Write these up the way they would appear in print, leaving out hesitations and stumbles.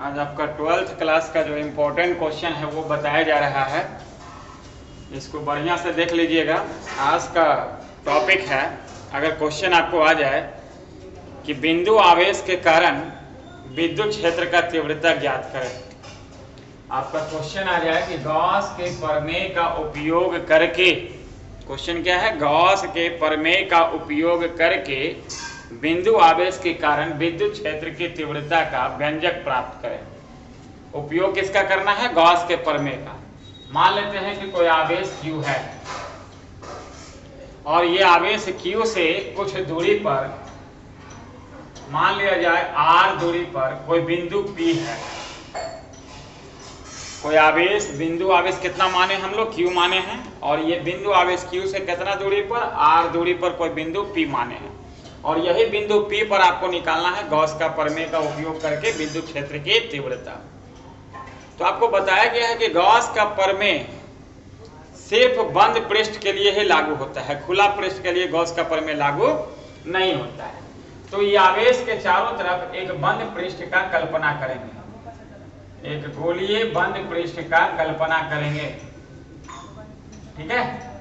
आज आपका 12th class का जो इम्पोर्टेंट क्वेश्चन है वो बताया जा रहा है। इसको बढ़िया से देख लीजिएगा। आज का टॉपिक है, अगर क्वेश्चन आपको आ जाए कि बिंदु आवेश के कारण विद्युत क्षेत्र का तीव्रता ज्ञात करें। आपका क्वेश्चन आ जाए कि गॉस के प्रमेय का उपयोग करके, क्वेश्चन क्या है, गॉस के प्रमेय का उपयोग करके बिंदु आवेश के कारण विद्युत क्षेत्र की तीव्रता का व्यंजक प्राप्त करें। उपयोग किसका करना है? गॉस के प्रमेय का। मान लेते हैं कि कोई आवेश Q है और ये आवेश Q से कुछ दूरी पर, मान लिया जाए R दूरी पर कोई बिंदु P है। कोई आवेश, बिंदु आवेश कितना माने हम लोग? Q माने हैं, और ये बिंदु आवेश Q से कितना दूरी पर? R दूरी पर कोई बिंदु P माने हैं, और यही बिंदु P पर आपको निकालना है गॉस का प्रमेय का उपयोग करके विद्युत क्षेत्र की तीव्रता। तो आपको बताया गया है कि गॉस का प्रमेय सिर्फ बंद पृष्ठ के लिए ही लागू होता है, खुला पृष्ठ के लिए गॉस का प्रमेय लागू नहीं होता है। तो ये आवेश के चारों तरफ एक बंद पृष्ठ का कल्पना करेंगे, एक गोलीय बंद पृष्ठ का कल्पना करेंगे। ठीक है,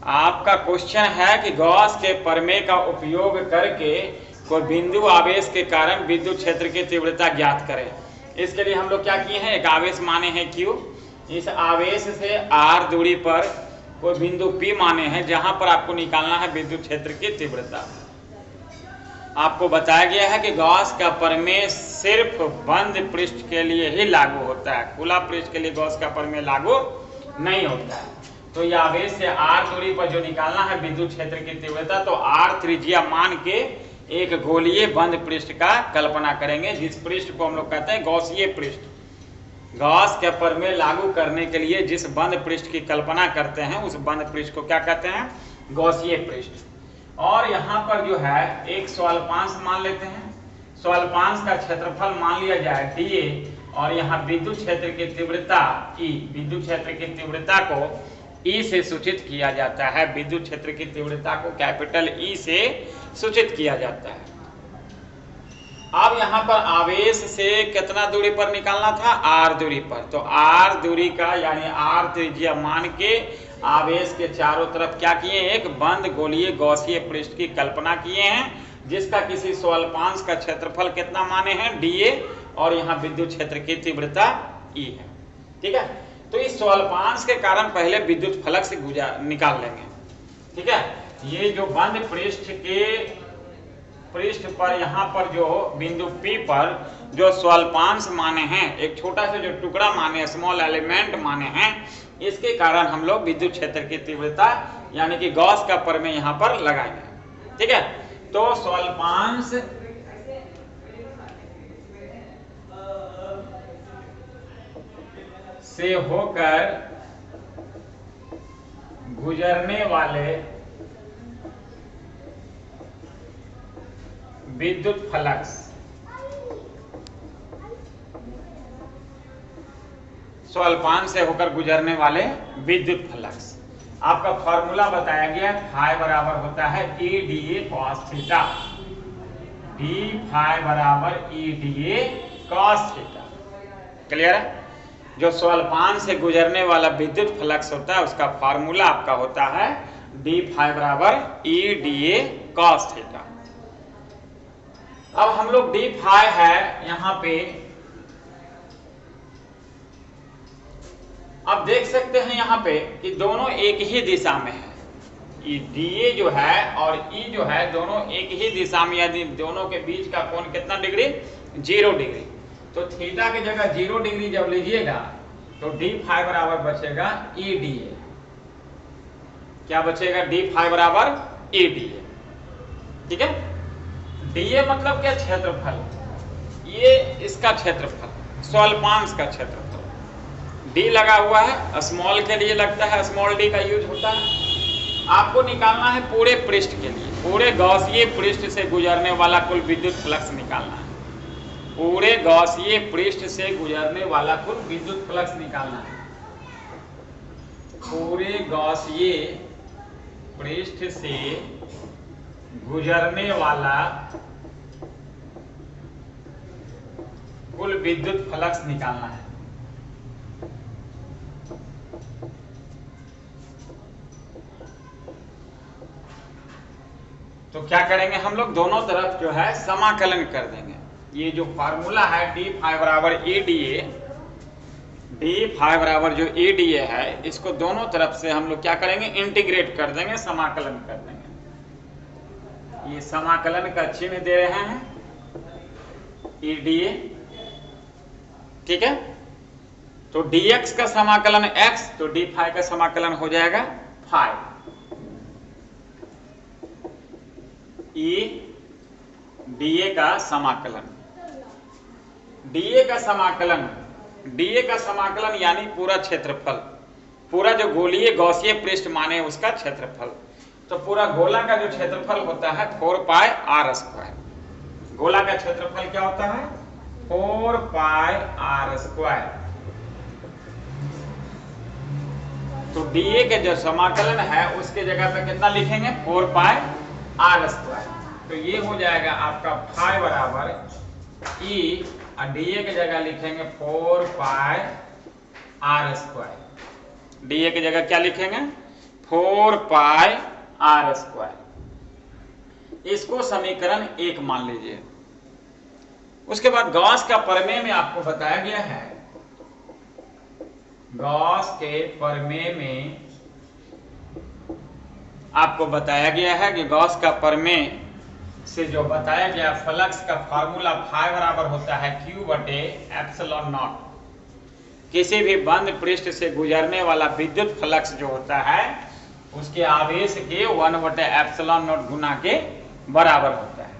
आपका क्वेश्चन है कि गॉस के प्रमेय का उपयोग करके कोई बिंदु आवेश के कारण विद्युत क्षेत्र की तीव्रता ज्ञात करें। इसके लिए हम लोग क्या किए हैं, एक आवेश माने हैं Q, इस आवेश से R दूरी पर कोई बिंदु P माने हैं, जहां पर आपको निकालना है विद्युत क्षेत्र की तीव्रता। आपको बताया गया है कि गॉस का प्रमेय सिर्फ बंद पृष्ठ के लिए ही लागू होता है, खुला पृष्ठ के लिए गॉस का प्रमेय लागू नहीं होता है। तो ये आवेश से R दूरी पर जो निकालना है विद्युत क्षेत्र की तीव्रता, तो R त्रिज्या मान के एक गोलीय बंद पृष्ठ का कल्पना करेंगे, जिस पृष्ठ को हम लोग कहते हैं गॉसीय पृष्ठ। गॉस के प्रमेय लागू करने के लिए जिस बंद पृष्ठ की कल्पना करते हैं उस बंद पृष्ठ को क्या कहते हैं? गॉसीय पृष्ठ। और यहाँ पर जो है एक स्वल्पांश मान लेते हैं, स्वल्पांश का क्षेत्रफल मान लिया जाए dA, और यहाँ विद्युत क्षेत्र की तीव्रता E, विद्युत क्षेत्र की तीव्रता को E से सूचित किया जाता है। विद्युत क्षेत्र की तीव्रता को कैपिटल E से सूचित किया जाता है। अब यहाँ पर आवेश से कितना दूरी पर निकालना था? R दूरी पर। तो R दूरी का यानी R त्रिज्या मान के आवेश के चारों तरफ क्या किए? एक बंद गोलीय गॉसीय पृष्ठ की कल्पना किए हैं, जिसका किसी स्वल्पांश का क्षेत्रफल कितना माने हैं? dA, और यहाँ विद्युत क्षेत्र की तीव्रता E है। ठीक है, तो इस स्वल्पांश के कारण पहले विद्युत फलक से निकाल लेंगे। ठीक है, ये जो बंद पृष्ठ के पृष्ठ पर यहाँ पर जो बिंदु P पर जो स्वल्पांश माने हैं, एक छोटा सा जो टुकड़ा माने, स्मॉल एलिमेंट माने हैं, इसके कारण हम लोग विद्युत क्षेत्र की तीव्रता यानी कि गॉस का प्रमेय यहाँ पर लगाएंगे। ठीक है, तो स्वल्पांश से होकर गुजरने वाले विद्युत फ्लक्स, स्वल्पांश से होकर गुजरने वाले विद्युत फ्लक्स, आपका फॉर्मूला बताया गया, फाई बराबर होता है E dA cos theta, d phi बराबर E dA cos theta. Clear है? जो स्वल्पांश से गुजरने वाला विद्युत फ्लक्स होता है उसका फार्मूला आपका होता है d फाई बराबर E dA cos थीटा। अब हम लोग d फाई है यहाँ पे, अब देख सकते हैं यहाँ पे कि दोनों एक ही दिशा में है। ये dA जो है और E जो है दोनों एक ही दिशा में, यदि दोनों के बीच का कोण कितना डिग्री? 0 डिग्री। तो थीटा की जगह 0 डिग्री जब लीजिएगा तो d फाई बराबर बचेगा E dA। क्या बचेगा? d फाई बराबर E dA। ठीक है, dA मतलब क्या? क्षेत्रफल, ये इसका क्षेत्रफल, स्वल्पांश का क्षेत्रफल। d लगा हुआ है, स्मॉल के लिए लगता है, स्मॉल d का यूज होता है। आपको निकालना है पूरे पृष्ठ के लिए, पूरे गॉसीय पृष्ठ से गुजरने वाला कुल विद्युत फ्लक्स निकालना है। पूरे गॉसीय पृष्ठ से गुजरने वाला कुल विद्युत फ्लक्स निकालना है। पूरे गॉसीय पृष्ठ से गुजरने वाला कुल विद्युत फ्लक्स निकालना है। तो क्या करेंगे हम लोग, दोनों तरफ जो है समाकलन कर देंगे। ये जो फार्मूला है डी फाई बराबर A D A, D phi बराबर जो ए डी ए है, इसको दोनों तरफ से हम लोग क्या करेंगे, इंटीग्रेट कर देंगे, समाकलन कर देंगे। ये समाकलन का चिन्ह दे रहे हैं ए डी ए, ठीक है। तो dx का समाकलन x, तो डी फाई का समाकलन हो जाएगा फाई ई dA का समाकलन। dA का समाकलन, dA का समाकलन यानी पूरा क्षेत्रफल, पूरा जो गोलीय गौसीय पृष्ठ माने उसका क्षेत्रफल। तो पूरा गोला का जो क्षेत्रफल होता है 4 पाई आर स्क्वायर। गोला का क्षेत्रफल क्या होता है, 4 पाई आर स्क्वायर। तो dA के जो समाकलन है उसके जगह पे कितना लिखेंगे, 4 पाई आर स्क्वायर। तो ये हो जाएगा आपका फाई बराबर ई, और dA की जगह लिखेंगे 4 पाई आर स्क्वायर। dA की जगह क्या लिखेंगे, 4 पाई आर स्क्वायर। इसको समीकरण 1 मान लीजिए। उसके बाद गॉस का प्रमेय में आपको बताया गया है, गॉस के प्रमेय में आपको बताया गया है कि गॉस का प्रमेय से जो बताया गया फ्लक्स का फार्मूला फाई बराबर होता है Q बटे एप्सिलॉन नॉट। किसी भी बंद पृष्ठ से गुजरने वाला विद्युत फ्लक्स जो होता है उसके आवेश के 1 बटे एप्सिलॉन नॉट गुना के बराबर होता है,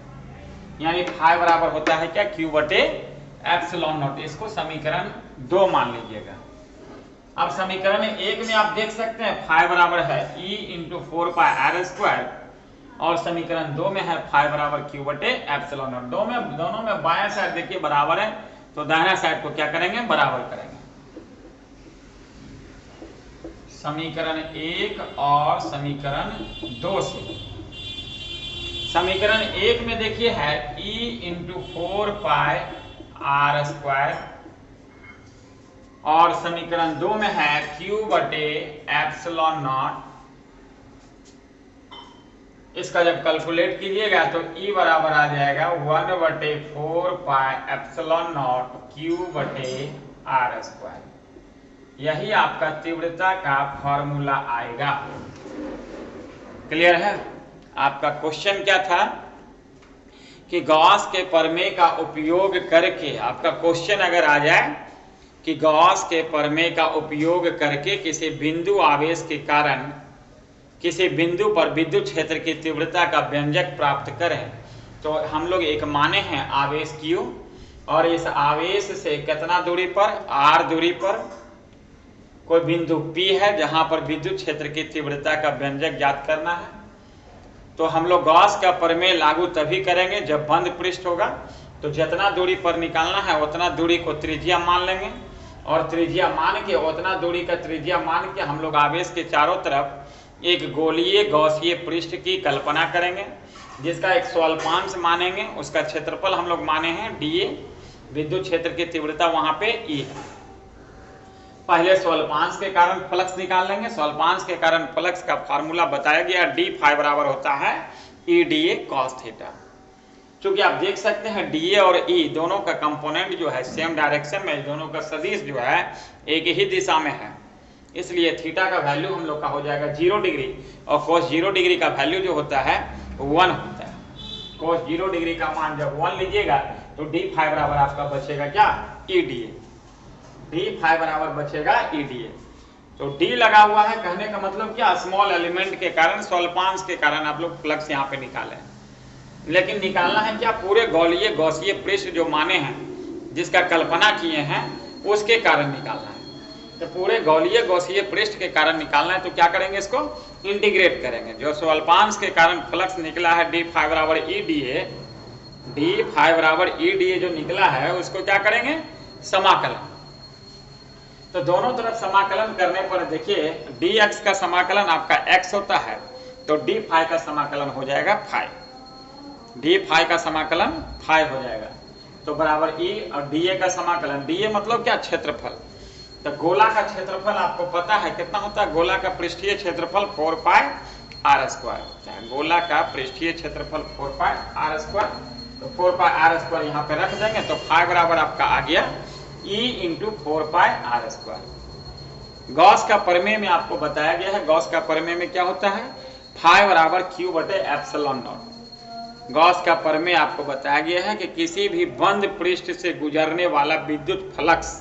यानी फाई बराबर होता है क्या, Q बटे एप्सिलॉन नॉट। इसको समीकरण 2 मान लीजिएगा। अब समीकरण 1 में आप देख सकते हैं फाई बराबर है E into 4 pi R square, और समीकरण 2 में है फाई बराबर Q बटे एप्सिलॉन नॉट। दोनों में बायां साइड देखिए बराबर है, तो दाहिना साइड को क्या करेंगे, बराबर करेंगे। समीकरण 1 और समीकरण 2 से, समीकरण 1 में देखिए है E into 4 pi R square, और समीकरण 2 में है Q बटे एप्सिलॉन नॉट। इसका जब कैलकुलेट कीजिएगा तो E बराबर आ जाएगा 1 बटे 4 पाई एप्सिलॉन नॉट Q बटे आर स्क्वायर। यही आपका तीव्रता का फॉर्मूला आएगा। क्लियर है। आपका क्वेश्चन क्या था कि गॉस के प्रमेय का उपयोग करके, आपका क्वेश्चन अगर आ जाए कि गॉस के प्रमेय का उपयोग करके किसी बिंदु आवेश के कारण किसी बिंदु पर विद्युत क्षेत्र की तीव्रता का व्यंजक प्राप्त करें, तो हम लोग एक माने हैं आवेश Q, और इस आवेश से कितना दूरी पर, R दूरी पर कोई बिंदु P है जहां पर विद्युत क्षेत्र की तीव्रता का व्यंजक ज्ञात करना है। तो हम लोग गॉस का प्रमेय लागू तभी करेंगे जब बंद पृष्ठ होगा। तो जितना दूरी पर निकालना है उतना दूरी को त्रिज्या मान लेंगे, और त्रिज्या मान के उतना दूरी का त्रिज्या मान के हम लोग आवेश के चारों तरफ एक गोलीय गौसीय पृष्ठ की कल्पना करेंगे, जिसका एक स्वल्पांश मानेंगे। उसका क्षेत्रफल हम लोग माने हैं dA, विद्युत क्षेत्र की तीव्रता वहां पे E है। पहले स्वल्पांश के कारण फ्लक्स निकाल लेंगे। स्वल्पांश के कारण फ्लक्स का फार्मूला बताया गया, डी फाई बराबर होता है E dA cos थीटा। चूंकि आप देख सकते हैं dA और E दोनों का कंपोनेंट जो है सेम डायरेक्शन में, दोनों का सदिश जो है एक ही दिशा में है, इसलिए थीटा का वैल्यू हम लोग का हो जाएगा 0 डिग्री, और cos 0 डिग्री का वैल्यू जो होता है 1 होता है। cos 0 डिग्री का मान जब 1 लीजिएगा तो डी फाई बराबर आपका बचेगा क्या, E dA। डी फाई बराबर बचेगा E dA। तो D लगा हुआ है, कहने का मतलब क्या, स्मॉल एलिमेंट के कारण, स्वल्पांश के कारण आप लोग फ्लक्स यहाँ पे निकाले, लेकिन निकालना है क्या, पूरे गोलीय गौसीय पृष्ठ जो माने हैं, जिसका कल्पना किए हैं, उसके कारण निकालना है। तो पूरे गोलीय गौसीय पृष्ठ के कारण निकालना है, तो क्या करेंगे, इसको इंटीग्रेट करेंगे। जो स्वल्पांश के कारण फ्लक्स निकला है डी फाई बराबर E dA, डी फाई बराबर E dA जो निकला है उसको क्या करेंगे, समाकलन। तो दोनों तरफ समाकलन करने पर देखिए dx का समाकलन आपका x होता है, तो डी फाई का समाकलन हो जाएगा फाई, डी फाई का समाकलन फाई हो जाएगा। तो बराबर ई और डीए का समाकलन, डीए मतलब क्या, क्षेत्रफल। तो गोला का क्षेत्रफल आपको पता है कितना होता है, गोला का पृष्ठीय क्षेत्रफल 4 पाई आर स्क्वायर। गोला का पृष्ठीय क्षेत्रफल 4 पाई आर स्क्वायर, तो 4 पाई आर स्क्वायर यहाँ पे रख देंगे तो फाई बराबर आपका आ गया E into 4 pi R square. Gauss का प्रमेय में आपको बताया गया है, गॉस का प्रमेय में क्या होता है, फाई बराबर क्यू बटे एप्सिलॉन नॉट। गॉस का प्रमेय आपको बताया गया है कि किसी भी बंद पृष्ठ से गुजरने वाला विद्युत फ्लक्स,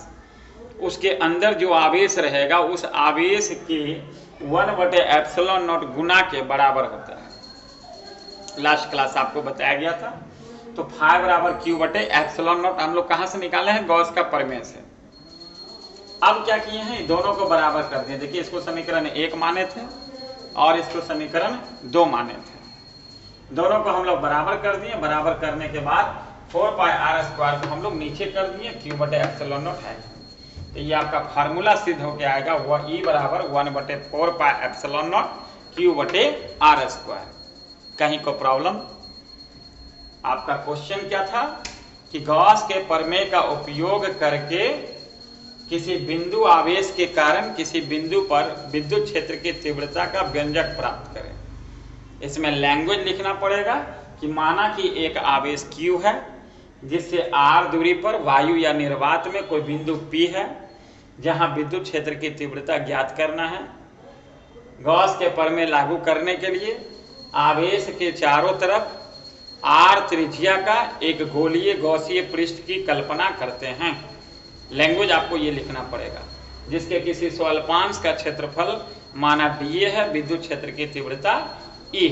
उसके अंदर जो आवेश रहेगा उस आवेश के 1 बटे एप्सिलॉन नॉट गुना के बराबर होता है। लास्ट क्लास आपको बताया गया था। तो फाई बराबर क्यू बटे एप्सिलॉन नॉट हम लोग कहां से निकाले हैं, गॉस का प्रमेय से। अब क्या किए हैं, दोनों को बराबर कर दिए। देखिए इसको समीकरण 1 माने थे और इसको समीकरण 2 माने थे, दोनों को हम लोग बराबर कर दिए। बराबर करने के बाद 4 पाई आर स्क्वायर को हम लोग नीचे कर दिए, क्यू बटे एप्सिलॉन नॉट है। तो ये आपका फार्मूला सिद्ध होके आएगा, वह ई बराबर 1 बटे 4 पाई एप्सिलॉन नॉट क्यू बटे आर स्क्वायर। कहीं को प्रॉब्लम? आपका क्वेश्चन क्या था कि गॉस के प्रमेय का उपयोग करके किसी बिंदु आवेश के कारण किसी बिंदु पर विद्युत क्षेत्र की तीव्रता का व्यंजक प्राप्त करें। इसमें लैंग्वेज लिखना पड़ेगा कि माना कि एक आवेश Q है जिससे r दूरी पर वायु या निर्वात में कोई बिंदु P है जहां विद्युत क्षेत्र की तीव्रता ज्ञात करना है। गॉस के प्रमेय लागू करने के लिए आवेश के चारों तरफ r त्रिज्या का एक गोलीय गॉसीय पृष्ठ की कल्पना करते हैं। लैंग्वेज आपको ये लिखना पड़ेगा, जिसके किसी स्वल्पांश का क्षेत्रफल माना डीए है, विद्युत क्षेत्र की तीव्रता ई।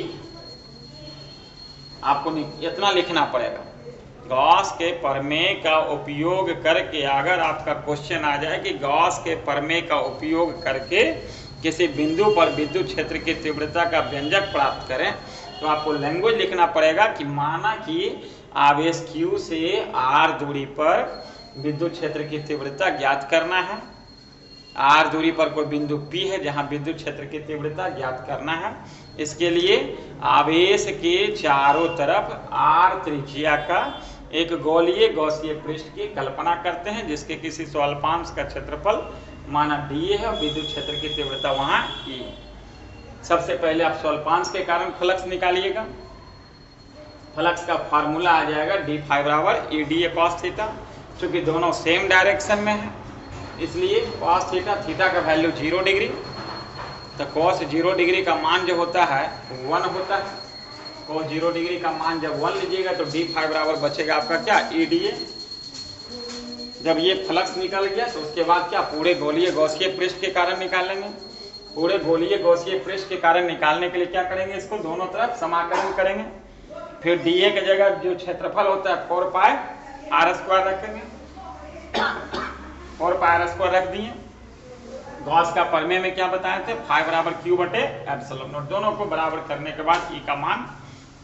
आपको इतना लिखना पड़ेगा। गॉस के प्रमेय का उपयोग करके, अगर आपका क्वेश्चन आ जाए कि गॉस के प्रमेय का उपयोग करके किसी बिंदु पर विद्युत क्षेत्र की तीव्रता का व्यंजक प्राप्त करें, तो आपको लैंग्वेज लिखना पड़ेगा कि माना कि आवेश Q से r दूरी पर विद्युत क्षेत्र की तीव्रता ज्ञात करना है। r दूरी पर कोई बिंदु P है जहां विद्युत क्षेत्र की तीव्रता ज्ञात करना है। इसके लिए आवेश के चारों तरफ r त्रिज्या का एक गोलीय गॉसीय पृष्ठ की कल्पना करते हैं, जिसके किसी स्वल्पांश का क्षेत्रफल माना d है, विद्युत क्षेत्र की तीव्रता वहां E। सबसे पहले आप स्वल्पांश के कारण फ्लक्स निकालिएगा। फ्लक्स का फार्मूला आ जाएगा डी फाई बराबर E D A cos theta. चूंकि दोनों सेम डायरेक्शन में है इसलिए कॉस थीटा, थीटा का वैल्यू 0 डिग्री, तो कॉस 0 डिग्री का मान जो होता है 1 होता है। कॉस 0 डिग्री का मान जब 1 लीजिएगा तो डी फाई बराबर बचेगा आपका क्या, ई डी ए। जब ये फ्लक्स निकल गया तो उसके बाद क्या, पूरे गोलीय गॉसीय पृष्ठ के कारण निकालेंगे। पूरे गोलीय गॉसीय पृष्ठ के कारण निकालने के लिए क्या करेंगे, इसको दोनों तरफ समाकलन करेंगे। फिर डीए की जगह जो क्षेत्रफल होता है 4 पाई आर स्क्वायर रखेंगे, 4 पाई आर स्क्वायर रख दिए। गॉस का प्रमेय में क्या बताए थे, फाई बराबर क्यू बटे एप्सिलॉन नॉट। दोनों को बराबर करने के बाद ई का मान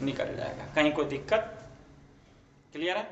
निकल जाएगा। कहीं कोई दिक्कत? क्लियर है?